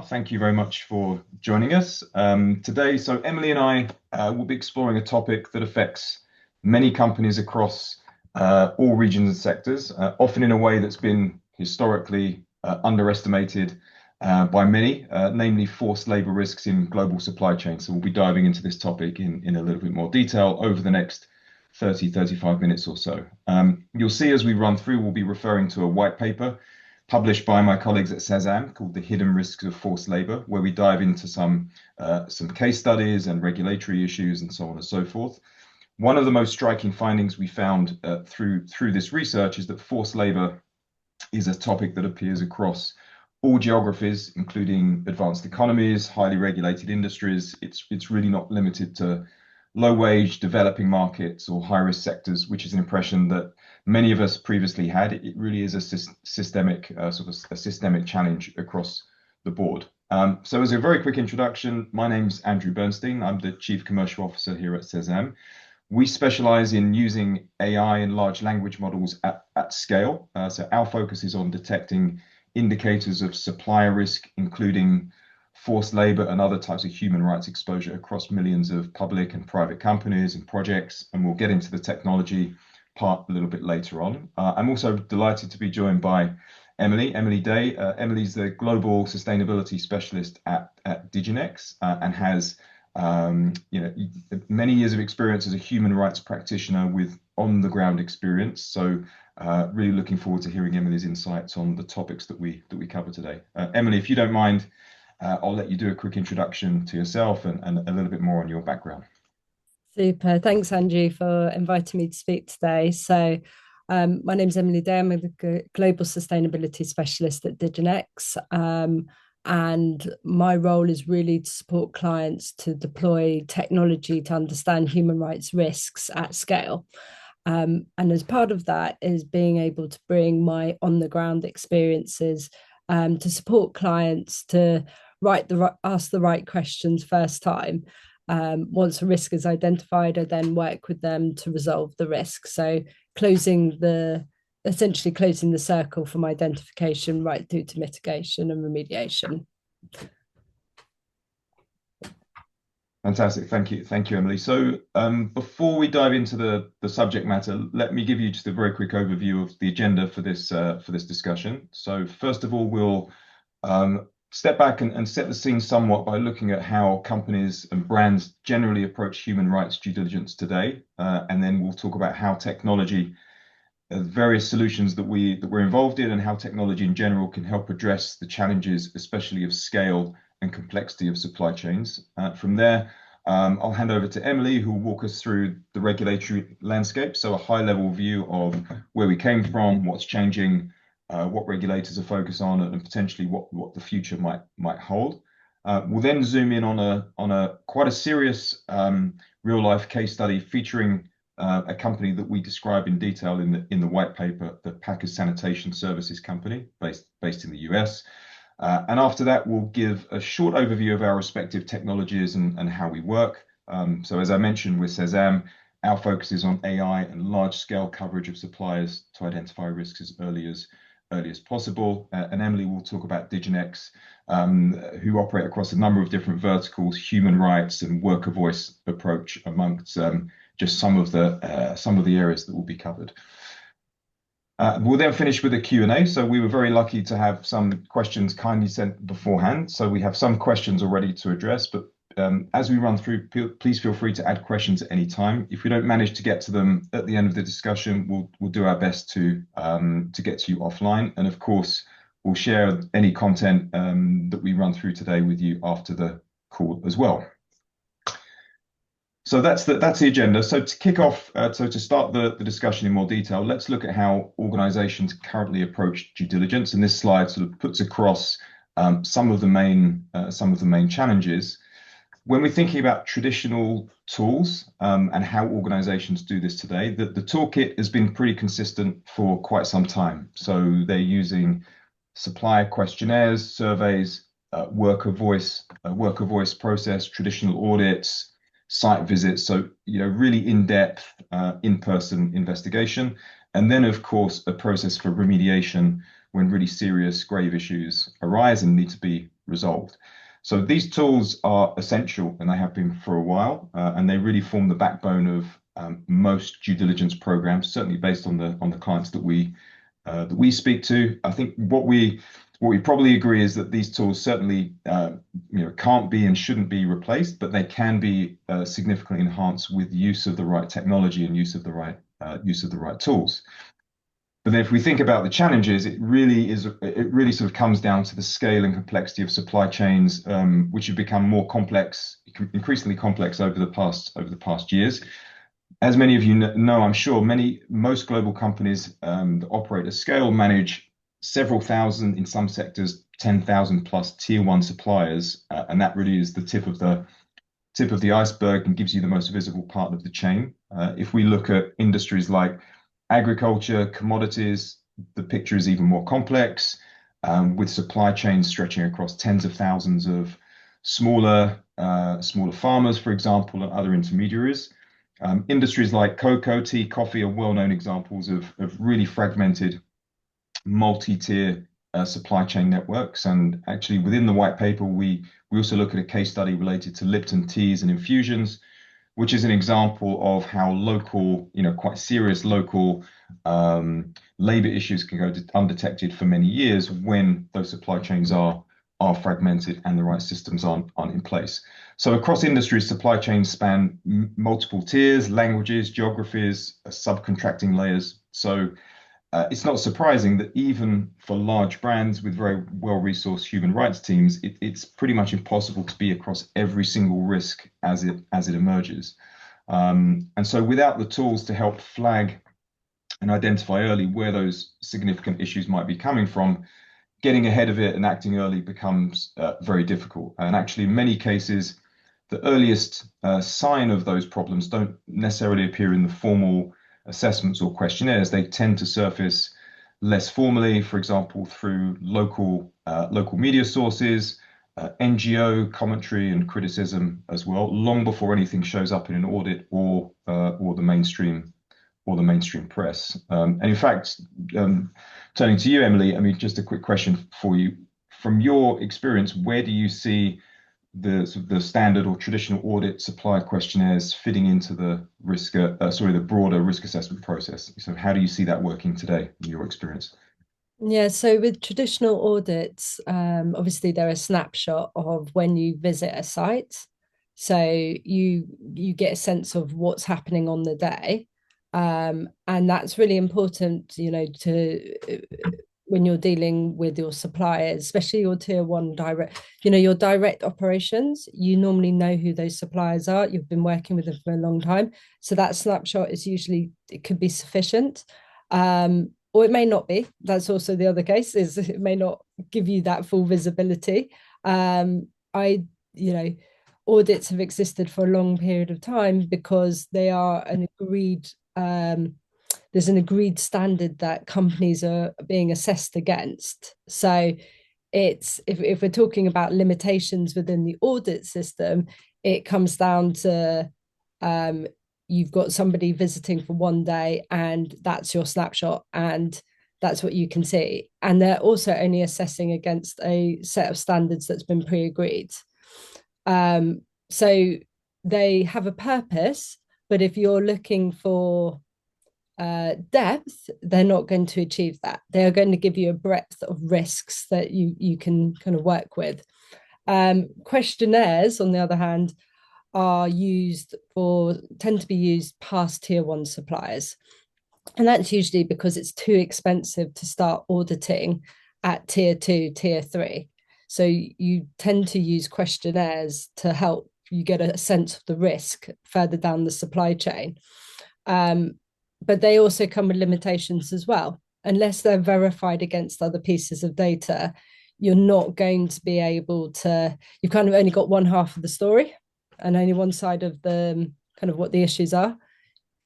Thank you very much for joining us today. So Emily and I will be exploring a topic that affects many companies across all regions and sectors, often in a way that's been historically underestimated by many, namely forced labor risks in global supply chains. So we'll be diving into this topic in a little bit more detail over the next 35 minutes or so. You'll see as we run through, we'll be referring to a white paper published by my colleagues at SESAMm called The Hidden Risks of Forced Labor, where we dive into some case studies and regulatory issues and so on and so forth. One of the most striking findings we found through this research is that forced labor is a topic that appears across all geographies, including advanced economies, highly regulated industries. It's really not limited to low wage developing markets or high risk sectors, which is an impression that many of us previously had. It really is a systemic a systemic challenge across the board. So as a very quick introduction, my name's Andrew Bernstein. I'm the Chief Commercial Officer here at SESAMm. We specialize in using AI and large language models at scale. So our focus is on detecting indicators of supplier risk, including forced labor and other types of human rights exposure across millions of public and private companies and projects. And we'll get into the technology part a little bit later on. I'm also delighted to be joined by Emily Day. Emily's the Global Sustainability Specialist at Diginex and has many years of experience as a human rights practitioner with on-the-ground experience. So really looking forward to hearing Emily's insights on the topics that we cover today. Emily, if you don't mind, I'll let you do a quick introduction to yourself and a little bit more on your background. Super. Thanks, Andrew, for inviting me to speak today. My name is Emily Day. I'm a global sustainability specialist at Diginex. And my role is really to support clients to deploy technology to understand human rights risks at scale. And as part of that is being able to bring my on-the-ground experiences to support clients to ask the right questions first time. Once a risk is identified, I then work with them to resolve the risk. So essentially closing the circle from identification right through to mitigation and remediation. Fantastic. Thank you, Emily. So before we dive into the subject matter, let me give you just a very quick overview of the agenda for this discussion. So first of all, we'll step back and set the scene somewhat by looking at how companies and brands generally approach human rights due diligence today. And then we'll talk about how technology, various solutions that we're involved in, and how technology in general can help address the challenges, especially of scale and complexity of supply chains. From there, I'll hand over to Emily, who will walk us through the regulatory landscape. So a high level view of where we came from, what's changing, what regulators are focused on, and potentially what the future might hold. We'll then zoom in on a quite a serious real life case study featuring a company that we describe in detail in the white paper, the Packers Sanitation Services Company, based in the US. And after that, we'll give a short overview of our respective technologies and how we work. So as I mentioned with SESAMm, our focus is on AI and large-scale coverage of suppliers to identify risks as early as possible. And Emily will talk about Diginex, who operate across a number of different verticals, human rights and worker voice approach amongst just some of the areas that will be covered. We'll then finish with a Q&A. So we were very lucky to have some questions kindly sent beforehand. So we have some questions already to address, but as we run through, please feel free to add questions at any time. If we don't manage to get to them at the end of the discussion, we'll do our best to get to you offline. And of course, we'll share any content that we run through today with you after the call as well. So that's the agenda. So to kick off, to start the discussion in more detail, let's look at how organizations currently approach due diligence. And this slide sort of puts across some of the main challenges. When we're thinking about traditional tools and how organizations do this today, the toolkit has been pretty consistent for quite some time. So they're using supplier questionnaires, surveys, worker voice process, traditional audits, site visits, so really in-depth, in-person investigation, and then of course a process for remediation when really serious, grave issues arise and need to be resolved. So these tools are essential, and they have been for a while, and they really form the backbone of most due diligence programs, certainly based on the clients that we speak to. I think what we probably agree is that these tools certainly can't be and shouldn't be replaced, but they can be significantly enhanced with use of the right technology and use of the right tools. But then if we think about the challenges, it really sort of comes down to the scale and complexity of supply chains, which have become more complex, increasingly complex over the past years. As many of you know, I'm sure most global companies that operate at scale manage several thousand, in some sectors, 10,000 plus tier one suppliers, and that really is the tip of the iceberg and gives you the most visible part of the chain. If we look at industries like agriculture, commodities, the picture is even more complex, with supply chains stretching across tens of thousands of smaller farmers, for example, and other intermediaries. Industries like cocoa, tea, coffee are well-known examples of really fragmented multi-tier supply chain networks. And actually, within the white paper, we also look at a case study related to Lipton teas and infusions, which is an example of how local, quite serious local labor issues can go undetected for many years when those supply chains are fragmented and the right systems aren't in place. So across industries, supply chains span multiple tiers, languages, geographies, subcontracting layers. So it's not surprising that even for large brands with very well-resourced human rights teams, it's pretty much impossible to be across every single risk as it emerges. And so without the tools to help flag and identify early where those significant issues might be coming from, getting ahead of it and acting early becomes very difficult. And actually, in many cases, the earliest sign of those problems don't necessarily appear in the formal assessments or questionnaires. They tend to surface less formally, for example, through local media sources, NGO commentary and criticism as well, long before anything shows up in an audit or the mainstream press. And in fact, turning to you, Emily, I mean, just a quick question for you. From your experience, where do you see the standard or traditional audit supplier questionnaires fitting into the broader risk assessment process? So how do you see that working today in your experience? Yeah, so with traditional audits, obviously they're a snapshot of when you visit a site. So you get a sense of what's happening on the day. And that's really important, to when you're dealing with your suppliers, especially your tier one direct, your direct operations, you normally know who those suppliers are. You've been working with them for a long time. So that snapshot it could be sufficient. Or it may not be. That's also the other case, is it may not give you that full visibility. I, audits have existed for a long period of time because they are there's an agreed standard that companies are being assessed against. So if we're talking about limitations within the audit system, it comes down to you've got somebody visiting for one day and that's your snapshot and that's what you can see. And they're also only assessing against a set of standards that's been pre-agreed. So they have a purpose, but if you're looking for depth, they're not going to achieve that. They are going to give you a breadth of risks that you can kind of work with. Questionnaires, on the other hand, tend to be used past tier one suppliers. And that's usually because it's too expensive to start auditing at tier two, tier three. So you tend to use questionnaires to help you get a sense of the risk further down the supply chain. But they also come with limitations as well. Unless they're verified against other pieces of data, you're not going to be able to, you've kind of only got one half of the story and only one side of the kind of what the issues are.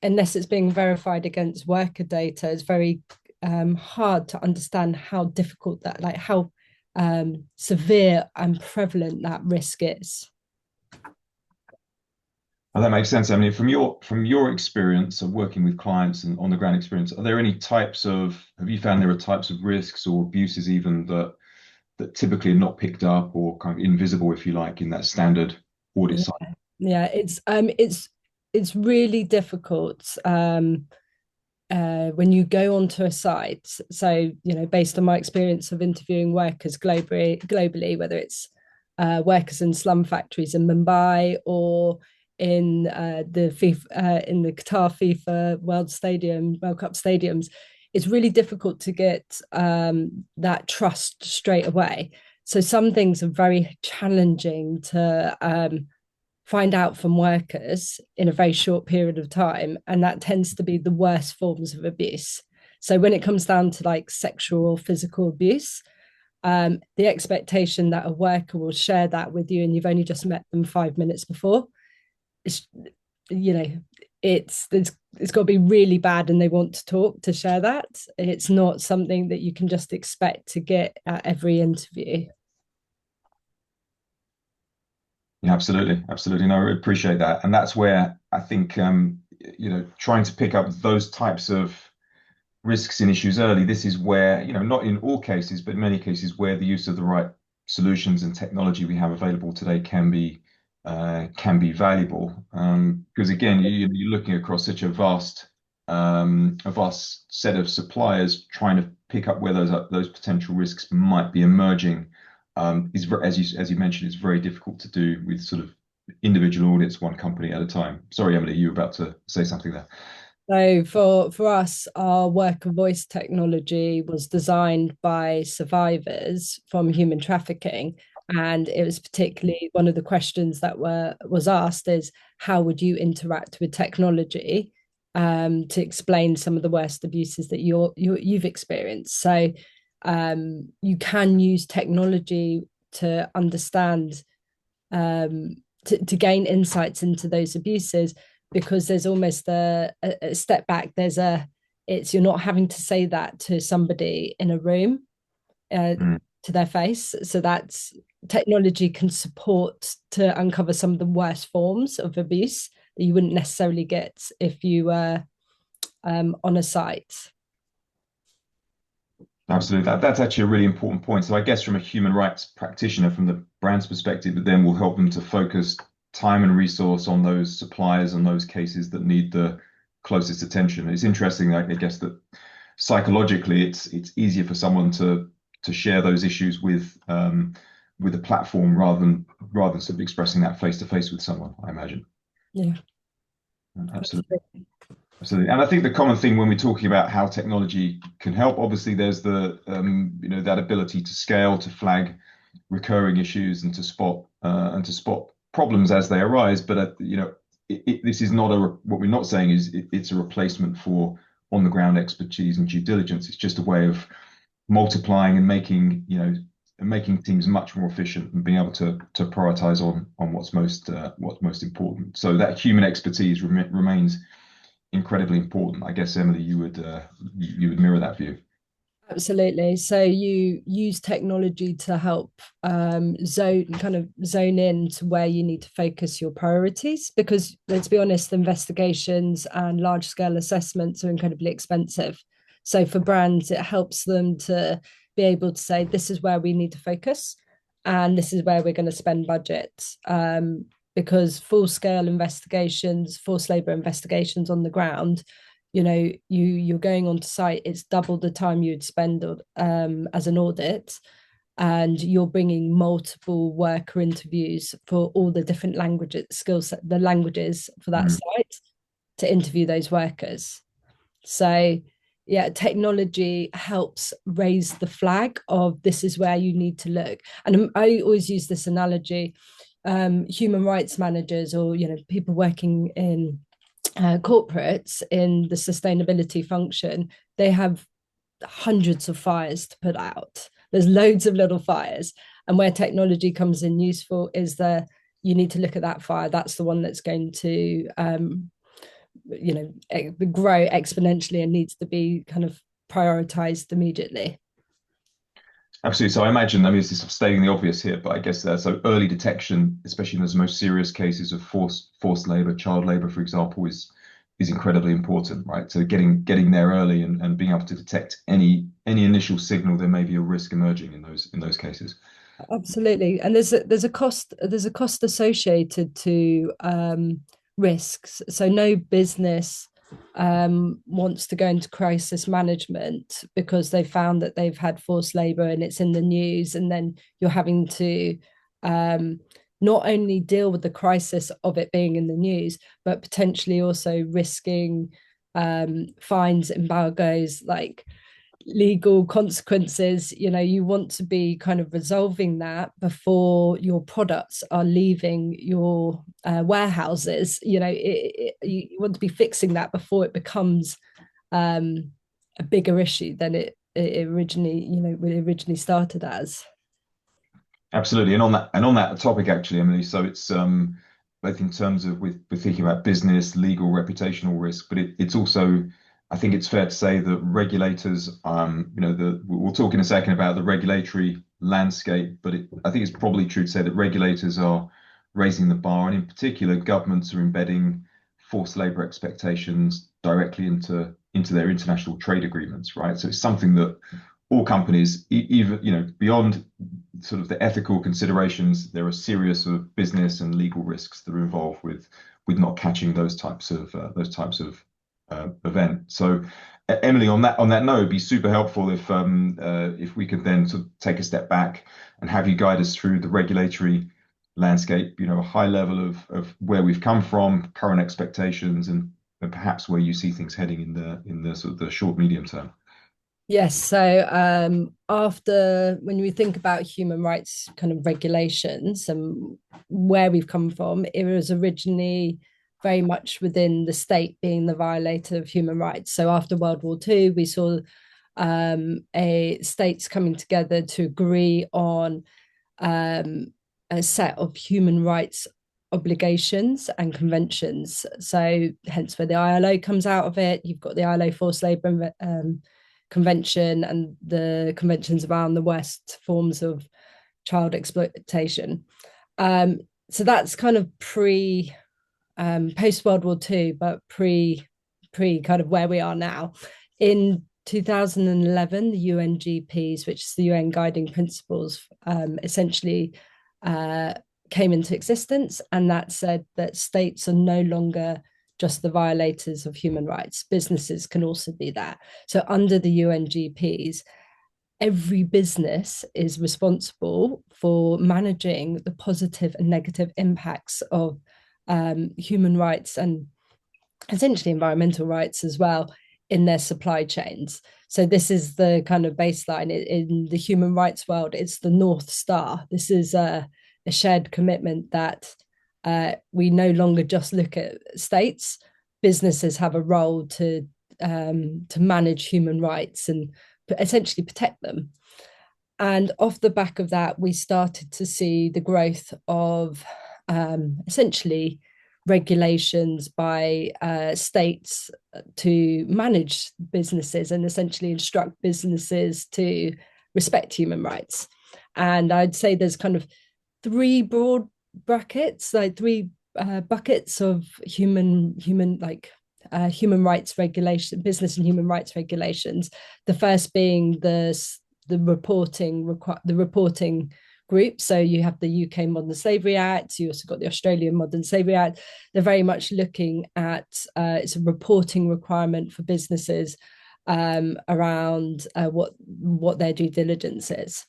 Unless it's being verified against worker data, it's very hard to understand how difficult that, like how severe and prevalent that risk is. Oh, that makes sense. I mean, from your experience of working with clients and on the ground experience, have you found there are types of risks or abuses even that typically are not picked up or kind of invisible, if you like, in that standard audit Yeah, cycle. yeah, it's really difficult when you go onto a site. So, based on my experience of interviewing workers globally, whether it's workers in slum factories in Mumbai or in in the Qatar FIFA World Cup stadiums, it's really difficult to get that trust straight away. So some things are very challenging to find out from workers in a very short period of time. And that tends to be the worst forms of abuse. So when it comes down to like sexual or physical abuse, the expectation that a worker will share that with you and you've only just met them 5 minutes before, it's, you know, it's got to be really bad and they want to talk to share that. It's not something that you can just expect to get at every interview. Yeah, absolutely, absolutely. No, I appreciate that, and that's where I think trying to pick up those types of risks and issues early. This is where, not in all cases, but in many cases, where the use of the right solutions and technology we have available today can be valuable. Because again, you're looking across such a vast set of suppliers, trying to pick up where those potential risks might be emerging. Is as you mentioned, it's very difficult to do with sort of individual audits, one company at a time. Sorry, Emily, you were about to say something there. So for us, our worker voice technology was designed by survivors from human trafficking, and it was particularly one of the questions that was asked is how would you interact with technology to explain some of the worst abuses that you've experienced. So you can use technology to understand to gain insights into those abuses because there's almost a step back. It's you're not having to say that to somebody in a room uh, Mm. to their face. So that's technology can support to uncover some of the worst forms of abuse that you wouldn't necessarily get if you were on a site. Absolutely. That's actually a really important point. So I guess from a human rights practitioner, from the brand's perspective, it then will help them to focus time and resource on those suppliers and those cases that need the closest attention. It's interesting, I guess, that psychologically it's easier for someone to share those issues with a platform rather than sort of expressing that face to face with someone, I imagine. Yeah, Absolutely. Absolutely. And I think the common thing when we're talking about how technology can help, obviously there's that ability to scale, to flag recurring issues and to spot problems as they arise. But this is not what we're not saying is it's a replacement for on the ground expertise and due diligence. It's just a way of multiplying and making teams much more efficient and being able to prioritize on what's most important. So that human expertise remains incredibly important. I guess Emily, you would mirror that view. absolutely. So you use technology to help zone in to where you need to focus your priorities because let's be honest, investigations and large scale assessments are incredibly expensive. So for brands, it helps them to be able to say, this is where we need to focus and this is where we're going to spend budget. Because full scale investigations, forced labor investigations on the ground, you're going on to site, it's double the time you'd spend as an audit, and you're bringing multiple worker interviews for all the different languages skill set the languages for that Mm. site to interview those workers. So yeah, technology helps raise the flag of this is where you need to look. And I always use this analogy. Human rights managers or people working in corporates in the sustainability function, they have hundreds of fires to put out. There's loads of little fires. And where technology comes in useful is that you need to look at that fire. That's the one that's going to, grow exponentially and needs to be kind of prioritized immediately. Absolutely. So I imagine, I mean, this is stating the obvious here, but I guess so early detection, especially in those most serious cases of forced labor, child labor, for example, is incredibly important, right? So getting there early and being able to detect any any initial signal there may be a risk emerging in those cases. Absolutely, and there's a cost associated to risks. So no business wants to go into crisis management because they found that they've had forced labor and it's in the news, and then you're having to um, not only deal with the crisis of it being in the news, but potentially also risking fines, embargoes, like legal consequences. You want to be kind of resolving that before your products are leaving your warehouses. You want to be fixing that before it becomes a bigger issue than it originally, originally started as. Absolutely. And on that topic, actually, Emily, so it's both in terms of we're thinking about business, legal, reputational risk, but it's also, I think it's fair to say that regulators, we'll talk in a second about the regulatory landscape, but I think it's probably true to say that regulators are raising the bar, and in particular, governments are embedding forced labor expectations directly into their international trade agreements, right? So it's something that all companies, even beyond sort of the ethical considerations, there are serious sort of business and legal risks that are involved with not catching those types of event. So, Emily, on that note, it'd be super helpful if we could then sort of take a step back and have you guide us through the regulatory landscape. A high level of where we've come from, current expectations, and perhaps where you see things heading in the sort of the short medium term. Yes. So after when we think about human rights kind of regulations and where we've come from, it was originally very much within the state being the violator of human rights. So after World War II, we saw a states coming together to agree on a set of human rights obligations and conventions. So hence where the ILO comes out of it. You've got the ILO forced labor convention and the conventions around the West forms of child exploitation. So that's kind of pre post World War II, but pre kind of where we are now. In 2011, the UNGPs, which is the UN Guiding Principles, essentially uh, came into existence, and that said that states are no longer just the violators of human rights. Businesses can also be that. So under the UNGPs, every business is responsible for managing the positive and negative impacts of human rights and essentially environmental rights as well in their supply chains. So this is the kind of baseline in the human rights world. It's the North Star. This is a shared commitment that we no longer just look at states. Businesses have a role to manage human rights and essentially protect them. And off the back of that, we started to see the growth of essentially regulations by states to manage businesses and essentially instruct businesses to respect human rights. And I'd say there's kind of three broad brackets, like three buckets of human rights regulation, business and human rights regulations. The first being the reporting group. So you have the UK Modern Slavery Act. You also got the Australian Modern Slavery Act. They're very much looking at it's a reporting requirement for businesses around what their due diligence is.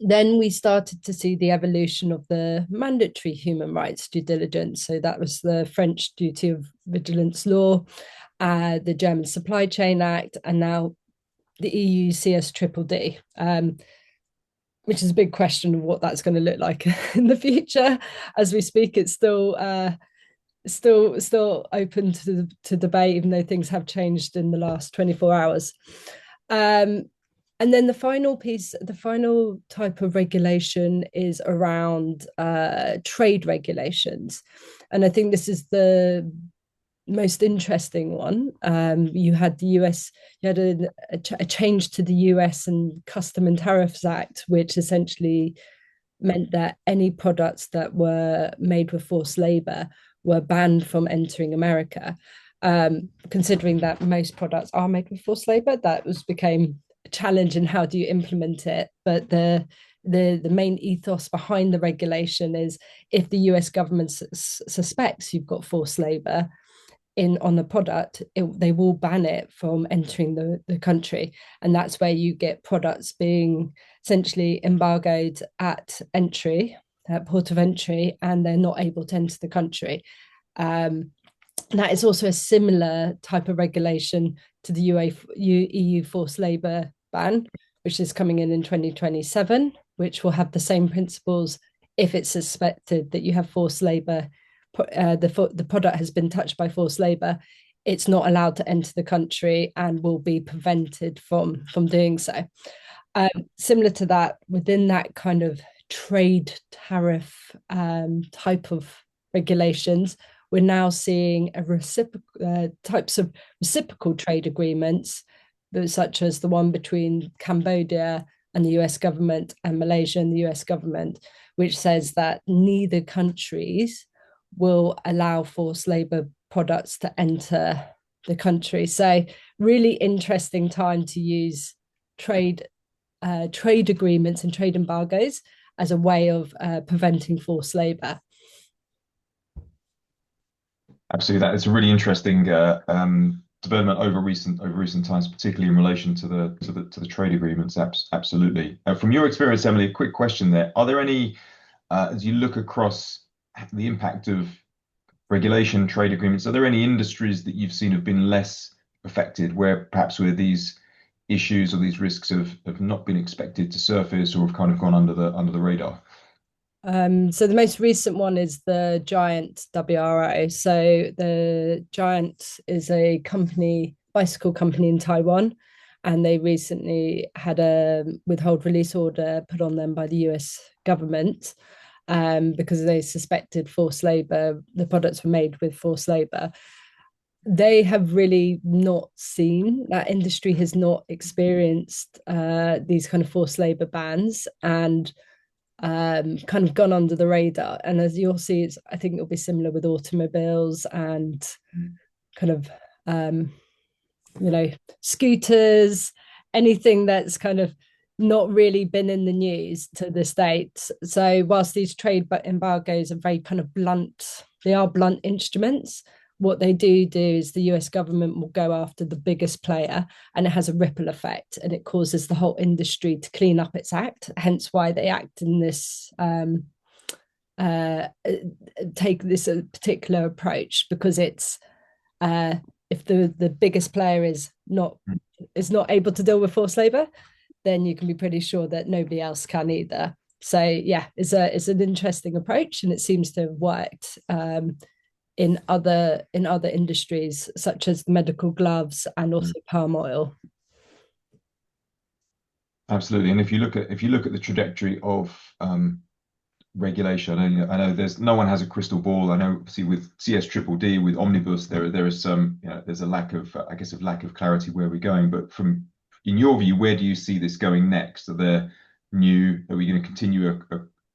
Then we started to see the evolution of the mandatory human rights due diligence. So that was the French duty of vigilance law, the German Supply Chain Act, and now the EU CSDDD, which is a big question of what that's going to look like in the future. As we speak, it's still open to debate, even though things have changed in the last 24 hours. And then the final type of regulation is around trade regulations. And I think this is the most interesting one. You had a change to the US and Custom and Tariffs Act, which essentially meant that any products that were made with forced labor were banned from entering America. considering that most products are made with forced labor. That was became a challenge in how do you implement it. But the main ethos behind the regulation is if the US government suspects you've got forced labor in on the product, they will ban it from entering the country. And that's where you get products being essentially embargoed at entry, at port of entry, and they're not able to enter the country. That is also a similar type of regulation to the EU forced labour ban, which is coming in 2027, which will have the same principles if it's suspected that you have forced labour, the product has been touched by forced labour, it's not allowed to enter the country and will be prevented from doing so. Similar to that, within that kind of trade tariff type of regulations, we're now seeing types of reciprocal trade agreements, such as the one between Cambodia and the US government and Malaysia and the US government, which says that neither countries will allow forced labor products to enter the country. So really interesting time to use trade agreements and trade embargoes as a way of preventing forced labor. Absolutely, that is a really interesting development over recent times, particularly in relation to the trade agreements. Absolutely. From your experience, Emily, a quick question there: are there any, as you look across the impact of regulation, trade agreements, are there any industries that you've seen have been less affected, where perhaps where these issues or these risks have not been expected to surface or have kind of gone under the radar? So the most recent one is the Giant WRO. So the Giant is a company, bicycle company in Taiwan, and they recently had a withhold release order put on them by the US government because they suspected forced labor. The products were made with forced labor. They have really not seen that industry has not experienced these kind of forced labor bans and kind of gone under the radar. And as you'll see, I think it'll be similar with automobiles and kind of you know, scooters, anything that's kind of not really been in the news to this date. So whilst these trade embargoes are very kind of blunt, they are blunt instruments. What they do is the US government will go after the biggest player, and it has a ripple effect, and it causes the whole industry to clean up its act. Hence why they act in this take this particular approach, because it's if the biggest player is not able to deal with forced labor, then you can be pretty sure that nobody else can either. So yeah, it's an interesting approach, and it seems to have worked in other industries such as medical gloves and also palm oil. Absolutely. And if you look at the trajectory of regulation, I know there's no one has a crystal ball. I know obviously with CS Triple D, with Omnibus, there is some, there's a lack of, I guess, of lack of clarity where we're going. But from in your view, where do you see this going next? Are we going to continue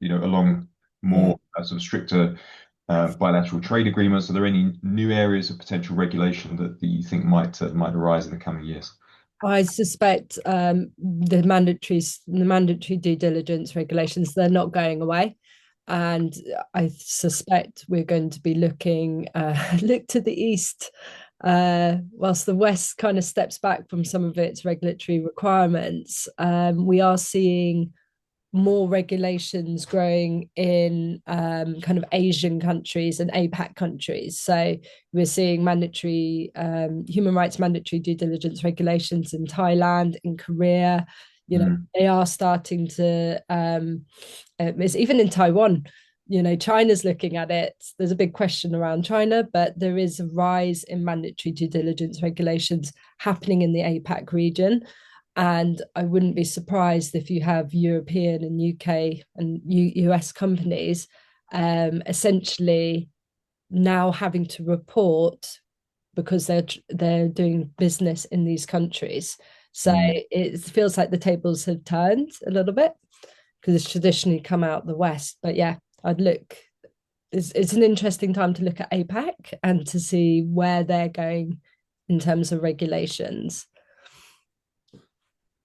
along more sort of stricter bilateral trade agreements? Are there any new areas of potential regulation that you think might arise in the coming years? I suspect the mandatory due diligence regulations, they're not going away, and I suspect we're going to be looking look to the east, whilst the west kind of steps back from some of its regulatory requirements. We are seeing more regulations growing in kind of Asian countries and APAC countries. So we're seeing mandatory human rights mandatory due diligence regulations in Thailand, in Korea. They are starting to. It's even in Taiwan. China's looking at it. There's a big question around China, but there is a rise in mandatory due diligence regulations happening in the APAC region. And I wouldn't be surprised if you have European and UK and US companies essentially now having to report because they're doing business in these countries. So it feels like the tables have turned a little bit because it's traditionally come out the West. But yeah, I'd look it's an interesting time to look at APAC and to see where they're going in terms of regulations.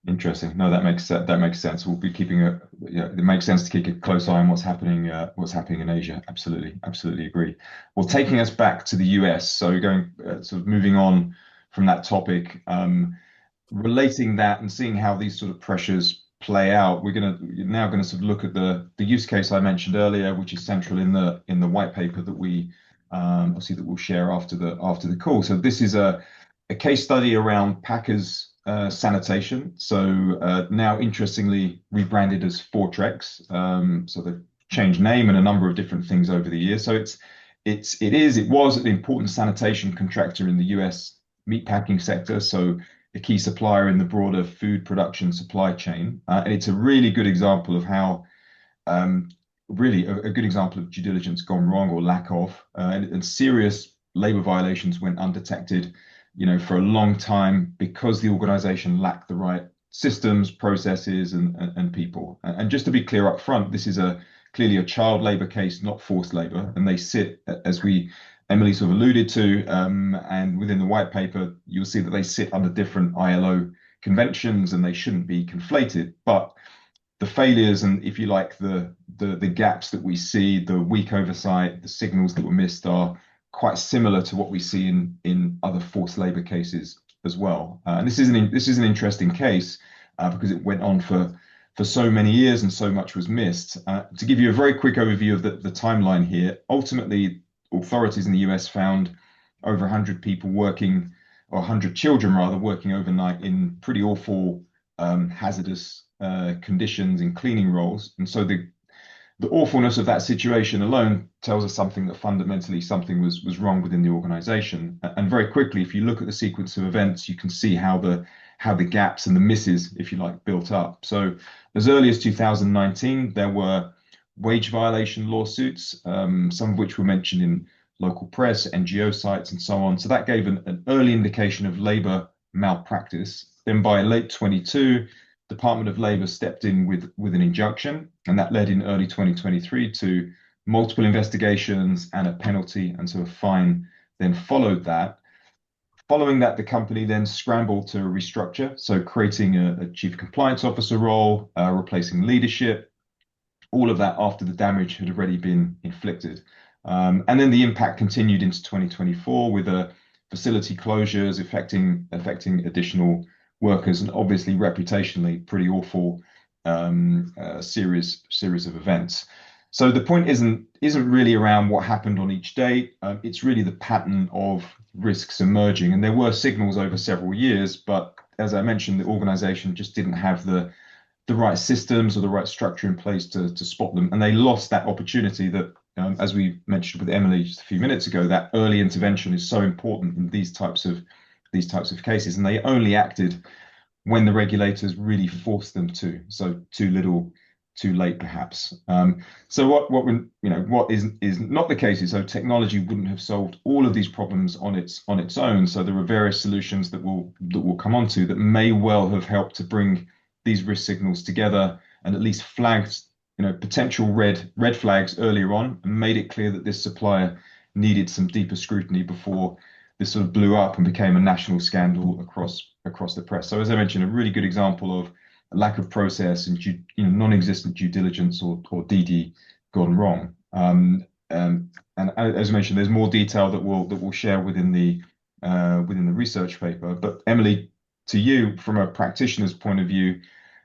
Interesting. No, that makes sense. We'll be keeping a yeah. It makes sense to keep a close eye on what's happening in Asia. Absolutely, absolutely agree. Well, taking us back to the US, so going sort of moving on from that topic, relating that and seeing how these sort of pressures play out, we're now going to sort of look at the use case I mentioned earlier, which is central in the white paper that we obviously that we'll share after the call. So this is a case study around Packers sanitation. So now interestingly rebranded as Fortrex. So they've changed name and a number of different things over the years. So it was an important sanitation contractor in the US meatpacking sector. So a key supplier in the broader food production supply chain. And it's a really good example of how, really a good example of due diligence gone wrong or lack of, and serious labor violations went undetected, for a long time because the organization lacked the right systems, processes, and people. And just to be clear up front, this is clearly a child labor case, not forced labor, and they sit, as Emily sort of alluded to, and within the white paper, you'll see that they sit under different ILO conventions and they shouldn't be conflated. But the failures and, if you like, the gaps that we see, the weak oversight, the signals that were missed are quite similar to what we see in other forced labor cases as well. And this is an interesting case because it went on for so many years and so much was missed. To give you a very quick overview of the timeline here, ultimately authorities in the US found over 100 people working, or 100 children rather, working overnight in pretty awful, hazardous conditions in cleaning roles. And so the awfulness of that situation alone tells us something, that fundamentally something was wrong within the organization. And very quickly, if you look at the sequence of events, you can see how the gaps and the misses, if you like, built up. So as early as 2019, there were wage violation lawsuits, some of which were mentioned in local press, NGO sites, and so on. So that gave an early indication of labor malpractice. Then by late 22, Department of Labor stepped in with an injunction, and that led in early 2023 to multiple investigations and a penalty, and so a fine then followed that. Following that, the company then scrambled to restructure, so creating a chief compliance officer role, replacing leadership, all of that after the damage had already been inflicted. And then the impact continued into 2024 with facility closures affecting additional workers, and obviously reputationally pretty awful series of events. So the point isn't really around what happened on each day. It's really the pattern of risks emerging, and there were signals over several years, but as I mentioned, the organization just didn't have the right systems or the right structure in place to spot them, and they lost that opportunity that, as we mentioned with Emily just a few minutes ago, that early intervention is so important in these types of cases, and they only acted when the regulators really forced them to. So too little, too late, perhaps. So what is not the case is, so technology wouldn't have solved all of these problems on its own. So there are various solutions that we'll come on to that may well have helped to bring these risk signals together and at least flagged potential red flags earlier on, and made it clear that this supplier needed some deeper scrutiny before this sort of blew up and became a national scandal across the press. So as I mentioned, a really good example of a lack of process and non-existent due diligence or DD gone wrong. And as I mentioned, there's more detail that we'll share within the research paper. But Emily, to you, from a practitioner's point of view,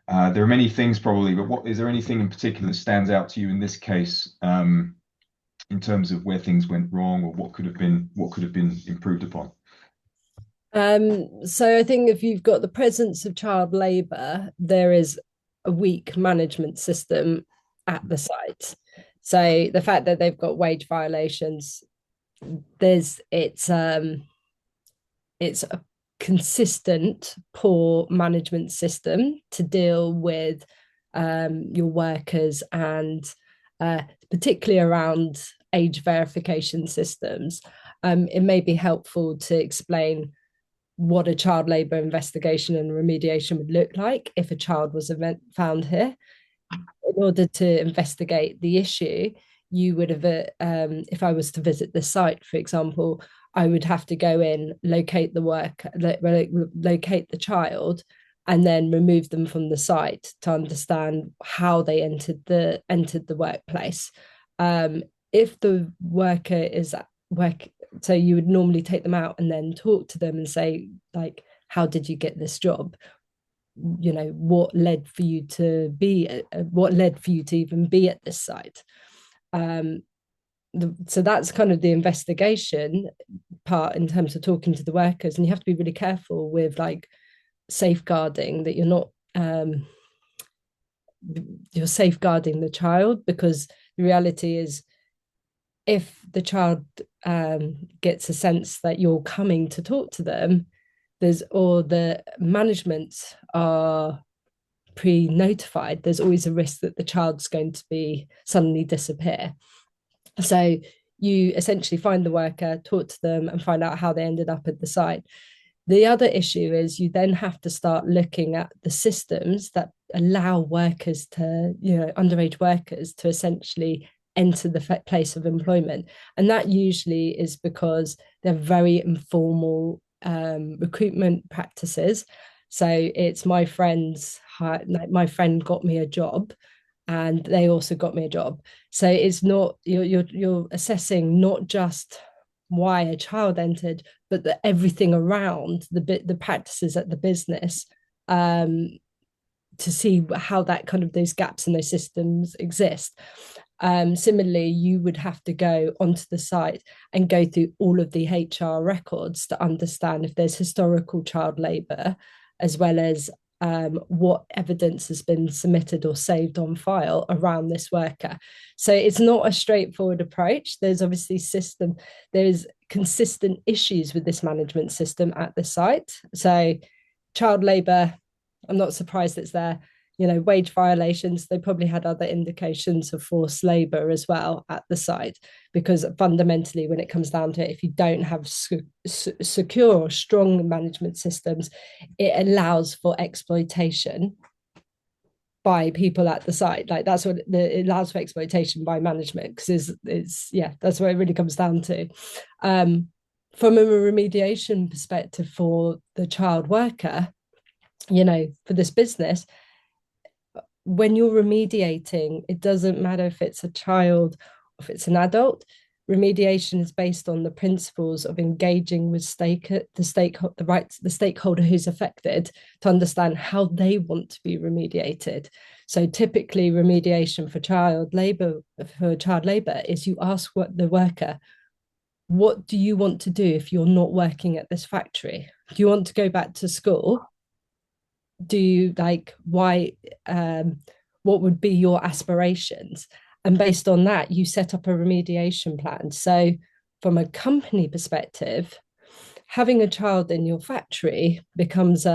there are many things probably, but is there anything in particular that stands out to you in this case, in terms of where things went wrong or what could have been improved upon? So I think if you've got the presence of child labour, there is a weak management system at the site. So the fact that they've got wage violations, it's a consistent poor management system to deal with your workers, and particularly around age verification systems. It may be helpful to explain what a child labour investigation and remediation would look like if a child was found here. In order to investigate the issue, you would have, if I was to visit the site, for example, I would have to go in, locate the work, locate the child, and then remove them from the site to understand how they entered the workplace. Um, if the worker is work, so you would normally take them out and then talk to them and say, like, how did you get this job? You know, what led for you to even be at this site? um so that's kind of the investigation part in terms of talking to the workers, and you have to be really careful with like safeguarding that you're safeguarding the child, because the reality is if the child gets a sense that you're coming to talk to them, there's or the management are pre-notified, there's always a risk that the child's going to be suddenly disappear. So you essentially find the worker, talk to them, and find out how they ended up at the site. The other issue is you then have to start looking at the systems that allow workers to, underage workers to essentially enter the place of employment. And that usually is because they're very informal recruitment practices. So it's my friend got me a job, and they also got me a job. So it's not you're assessing not just why a child entered, but everything around the practices at the business, um, to see how that kind of those gaps in those systems exist. Similarly, you would have to go onto the site and go through all of the HR records to understand if there's historical child labour, as well as what evidence has been submitted or saved on file around this worker. So it's not a straightforward approach. There's consistent issues with this management system at the site. So child labour, I'm not surprised it's there. Wage violations, they probably had other indications of forced labour as well at the site, because fundamentally, when it comes down to it, if you don't have secure or strong management systems, it allows for exploitation by people at the site. Like that's it allows for exploitation by management, because that's what it really comes down to. Um, from a remediation perspective for the child worker, for this business, when you're remediating, it doesn't matter if it's a child or if it's an adult. Remediation is based on the principles of engaging with the stakeholder who's affected, to understand how they want to be remediated. So typically, remediation for child labor is you ask what the worker, what do you want to do if you're not working at this factory? Do you want to go back to school? Do you like why what would be your aspirations, and based on that you set up a remediation plan. So from a company perspective, having a child in your factory becomes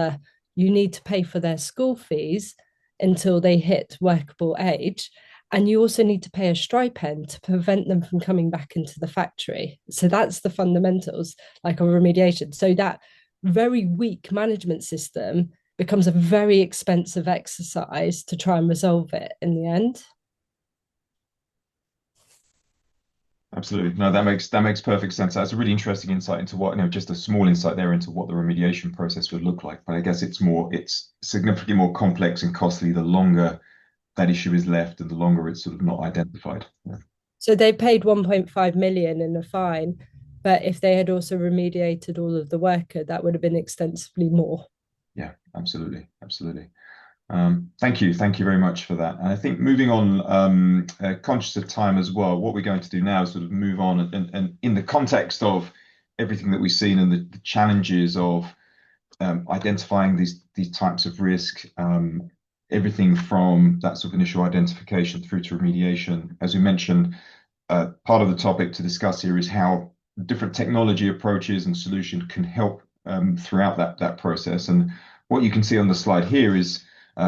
you need to pay for their school fees until they hit workable age, and you also need to pay a stipend to prevent them from coming back into the factory. So that's the fundamentals, like a remediation. So that very weak management system becomes a very expensive exercise to try and resolve it in the end. Absolutely. No, that makes perfect sense. That's a really interesting insight into what, just a small insight there into what the remediation process would look like. But I guess it's significantly more complex and costly the longer that issue is left and the longer it's sort of not identified. Yeah. So they paid 1.5 million in a fine, but if they had also remediated all of the worker, that would have been extensively more. Yeah, absolutely. Absolutely. Thank you very much for that. And I think moving on, conscious of time as well, what we're going to do now is sort of move on and in the context of everything that we've seen and the challenges of identifying these types of risk, everything from that sort of initial identification through to remediation. As we mentioned, part of the topic to discuss here is how different technology approaches and solutions can help throughout that process. And what you can see on the slide here is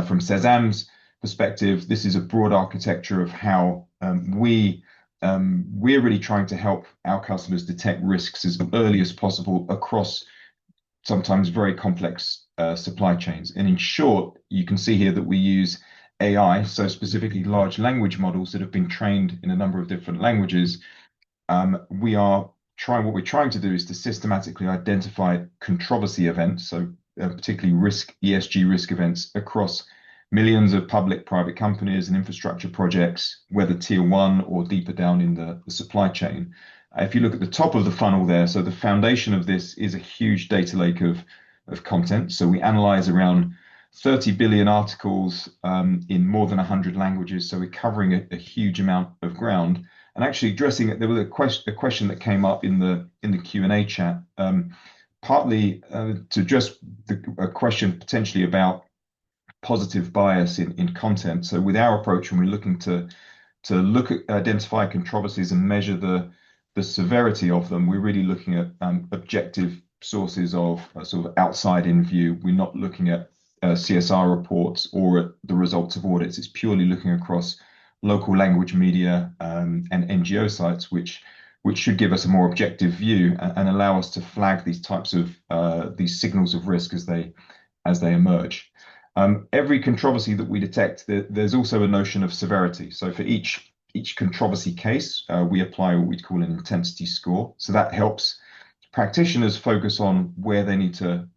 from SESAMm's perspective, this is a broad architecture of how we're really trying to help our customers detect risks as early as possible across sometimes very complex supply chains. And in short, you can see here that we use AI, so specifically large language models that have been trained in a number of different languages, we are trying what we're trying to do is to systematically identify controversy events, so particularly ESG risk events across millions of public, private companies and infrastructure projects, whether tier one or deeper down in the supply chain. If you look at the top of the funnel there, so the foundation of this is a huge data lake of content. So we analyze around 30 billion articles in more than 100 languages. So we're covering a huge amount of ground and actually addressing it. There was a question that came up in the Q&A chat, partly to address a question potentially about positive bias in content. So with our approach, when we're looking to look at identify controversies and measure the severity of them, we're really looking at objective sources of sort of outside in view. We're not looking at CSR reports or at the results of audits. It's purely looking across local language media and NGO sites, which should give us a more objective view and allow us to flag these types of these signals of risk as they emerge. Every controversy that we detect, there's also a notion of severity. So for each controversy case, we apply what we call an intensity score. So that helps practitioners focus on where they need to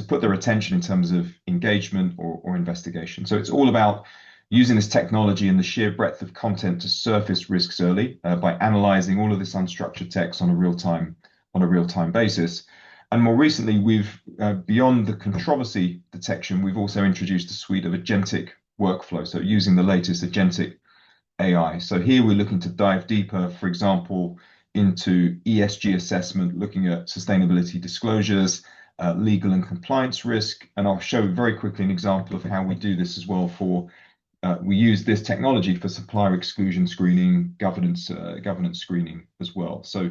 put their attention in terms of engagement or investigation. So it's all about using this technology and the sheer breadth of content to surface risks early by analyzing all of this unstructured text on a real-time basis. And more recently, we've beyond the controversy detection, we've also introduced a suite of agentic workflow. So using the latest agentic AI. So here we're looking to dive deeper, for example, into ESG assessment, looking at sustainability disclosures, legal and compliance risk. And I'll show very quickly an example of how we do this as well we use this technology for supplier exclusion screening, governance screening as well. So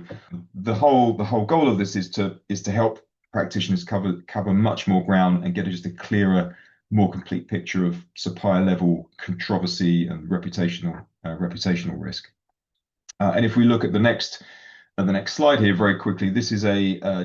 the whole goal of this is to help practitioners cover much more ground and get just a clearer, more complete picture of supplier level controversy and reputational risk. And if we look at the next slide here very quickly, this is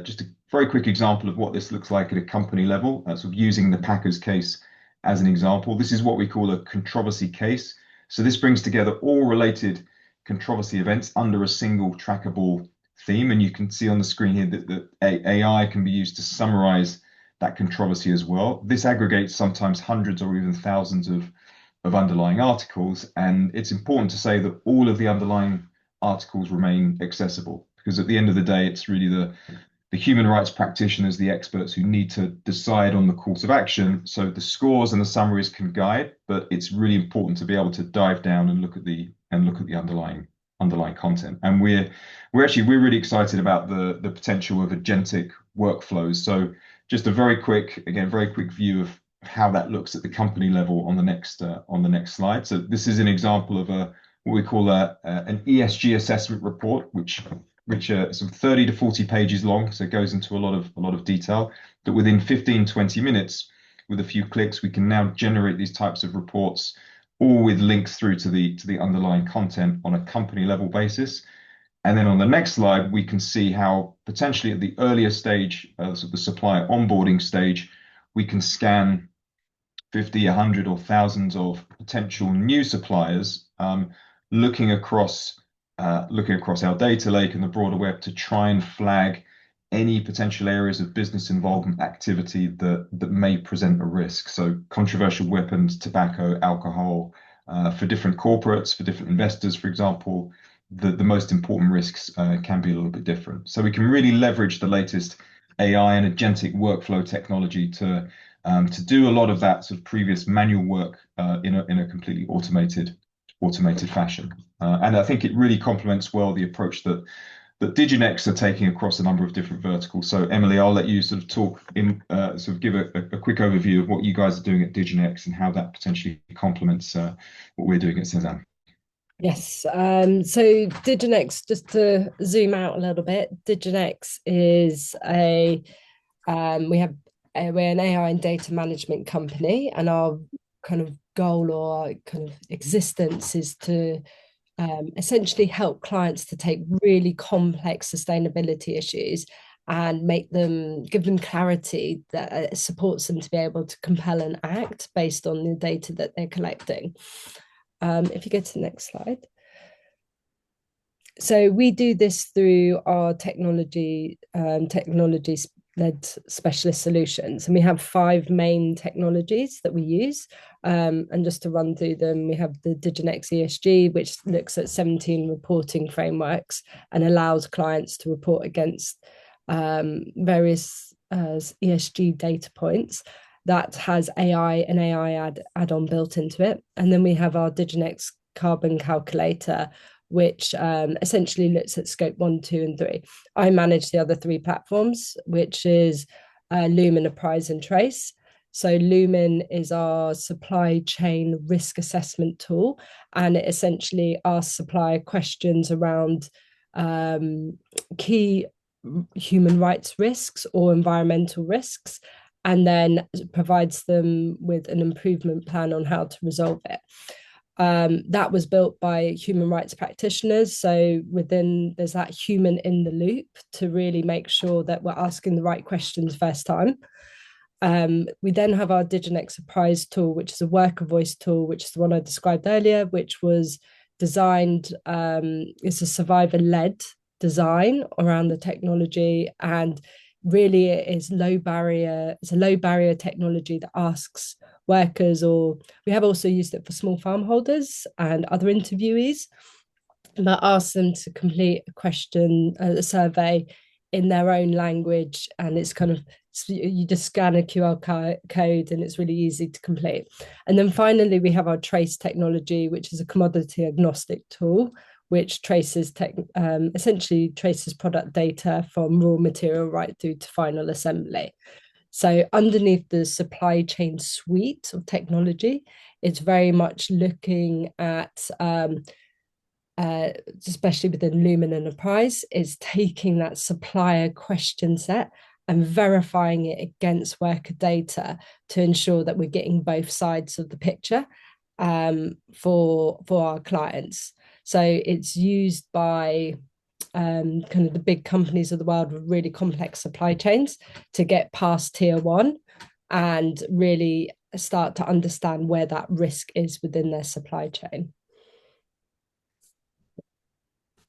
just a very quick example of what this looks like at a company level, sort of using the Packers case as an example. This is what we call a controversy case. So this brings together all related controversy events under a single trackable theme. And you can see on the screen here that AI can be used to summarize that controversy as well. This aggregates sometimes hundreds or even thousands of underlying articles. And it's important to say that all of the underlying articles remain accessible, because at the end of the day, it's really the human rights practitioners, the experts who need to decide on the course of action. So the scores and the summaries can guide, but it's really important to be able to dive down and look at the underlying content. And we're really excited about the potential of agentic workflows. So just a very quick view of how that looks at the company level on the next slide. So this is an example of what we call an ESG assessment report, which some 30 to 40 pages long, so it goes into a lot of detail. But within 15-20 minutes, with a few clicks, we can now generate these types of reports, all with links through to the underlying content on a company level basis. And then on the next slide, we can see how potentially at the earlier stage, so the supplier onboarding stage, we can scan 50, 100, or thousands of potential new suppliers, looking across our data lake and the broader web to try and flag any potential areas of business involvement activity that may present a risk. So controversial weapons, tobacco, alcohol, for different corporates, for different investors, for example, the most important risks can be a little bit different. So we can really leverage the latest AI and agentic workflow technology to do a lot of that sort of previous manual work in a completely automated fashion. And I think it really complements well the approach that Diginex are taking across a number of different verticals. So Emily, I'll let you sort of give a quick overview of what you guys are doing at Diginex and how that potentially complements what we're doing at SESAMm. Yes. So Diginex, just to zoom out a little bit, Diginex is we're an AI and data management company, and our kind of goal or kind of existence is to essentially help clients to take really complex sustainability issues and give them clarity that supports them to be able to compel and act based on the data that they're collecting. If you go to the next slide. So we do this through our technology led specialist solutions, and we have five main technologies that we use. And just to run through them, we have the Diginex ESG, which looks at 17 reporting frameworks and allows clients to report against various ESG data points. That has an AI add-on built into it. And then we have our Diginex carbon calculator, which essentially looks at scope 1, 2, and 3. I manage the other three platforms, which is Lumen, Apprise, and Trace. So Lumen is our supply chain risk assessment tool, and it essentially asks supplier questions around key human rights risks or environmental risks, and then provides them with an improvement plan on how to resolve it. That was built by human rights practitioners. So there's that human in the loop to really make sure that we're asking the right questions first time. We then have our Diginex Apprise tool, which is a worker voice tool, which is the one I described earlier, which was designed, it's a survivor-led design around the technology, and really it's a low barrier technology that asks workers, or we have also used it for small farm holders and other interviewees, that asks them to complete a survey in their own language, and it's kind of, you just scan a QR code and it's really easy to complete. And then finally we have our Trace technology, which is a commodity agnostic tool, which essentially traces product data from raw material right through to final assembly. So underneath the supply chain suite of technology, it's very much looking at, especially within Lumen and Apprise, is taking that supplier question set and verifying it against worker data to ensure that we're getting both sides of the picture for our clients. So it's used by kind of the big companies of the world with really complex supply chains to get past tier one and really start to understand where that risk is within their supply chain.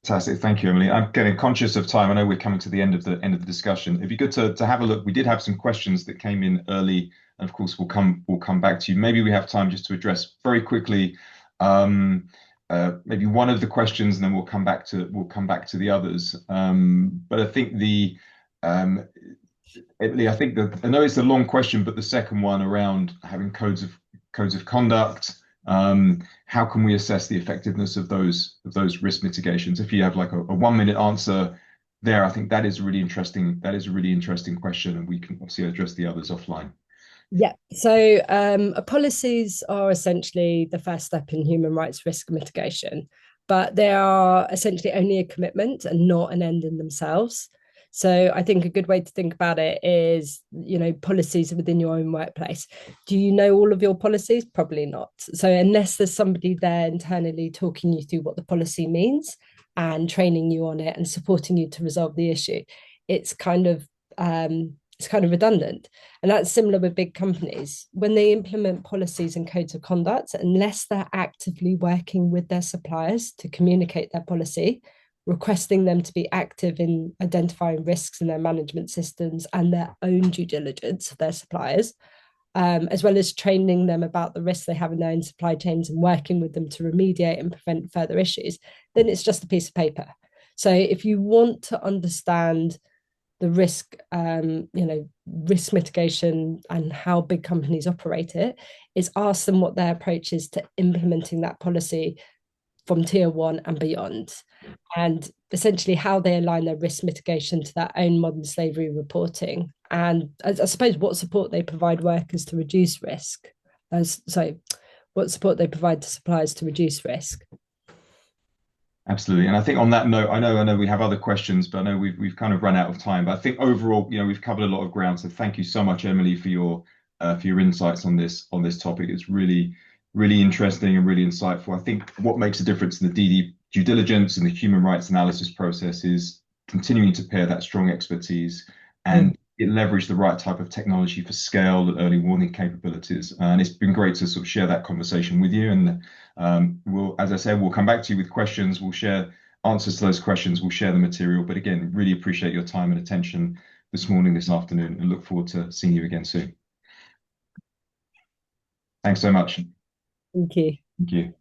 Fantastic. Thank you, Emily. I'm getting conscious of time. I know we're coming to the end of the discussion. It'd be good to have a look. We did have some questions that came in early, and of course we'll come back to you. Maybe we have time just to address very quickly maybe one of the questions, and then we'll come back to the others. But I think Emily, I know it's a long question, but the second one around having codes of conduct. How can we assess the effectiveness of those risk mitigations? If you have like a 1-minute answer there, I think that is a really interesting question, and we can obviously address the others offline. Yeah, so policies are essentially the first step in human rights risk mitigation, but they are essentially only a commitment and not an end in themselves. So I think a good way to think about it is, policies within your own workplace. Do you know all of your policies? Probably not. So unless there's somebody there internally talking you through what the policy means and training you on it and supporting you to resolve the issue, it's kind of redundant. And that's similar with big companies. When they implement policies and codes of conduct, unless they're actively working with their suppliers to communicate their policy, requesting them to be active in identifying risks in their management systems and their own due diligence of their suppliers, as well as training them about the risks they have in their own supply chains and working with them to remediate and prevent further issues, then it's just a piece of paper. So if you want to understand the risk mitigation and how big companies operate it, is ask them what their approach is to implementing that policy from tier one and beyond, and essentially how they align their risk mitigation to their own modern slavery reporting, and I suppose what support they provide workers to reduce risk. What support they provide to suppliers to reduce risk. Absolutely. And I think on that note, I know we have other questions, but I know we've kind of run out of time. But I think overall, we've covered a lot of ground. So thank you so much, Emily, for your insights on this topic. It's really, really interesting and really insightful. I think what makes a difference in the DD due diligence and the human rights analysis process is continuing to pair that strong expertise Mm. and it leverage the right type of technology for scale and early warning capabilities. And it's been great to sort of share that conversation with you. And we'll, as I said, we'll come back to you with questions. We'll share answers to those questions. We'll share the material. But again, really appreciate your time and attention this morning, this afternoon, and look forward to seeing you again soon. Thanks so much. Thank you. Thank you.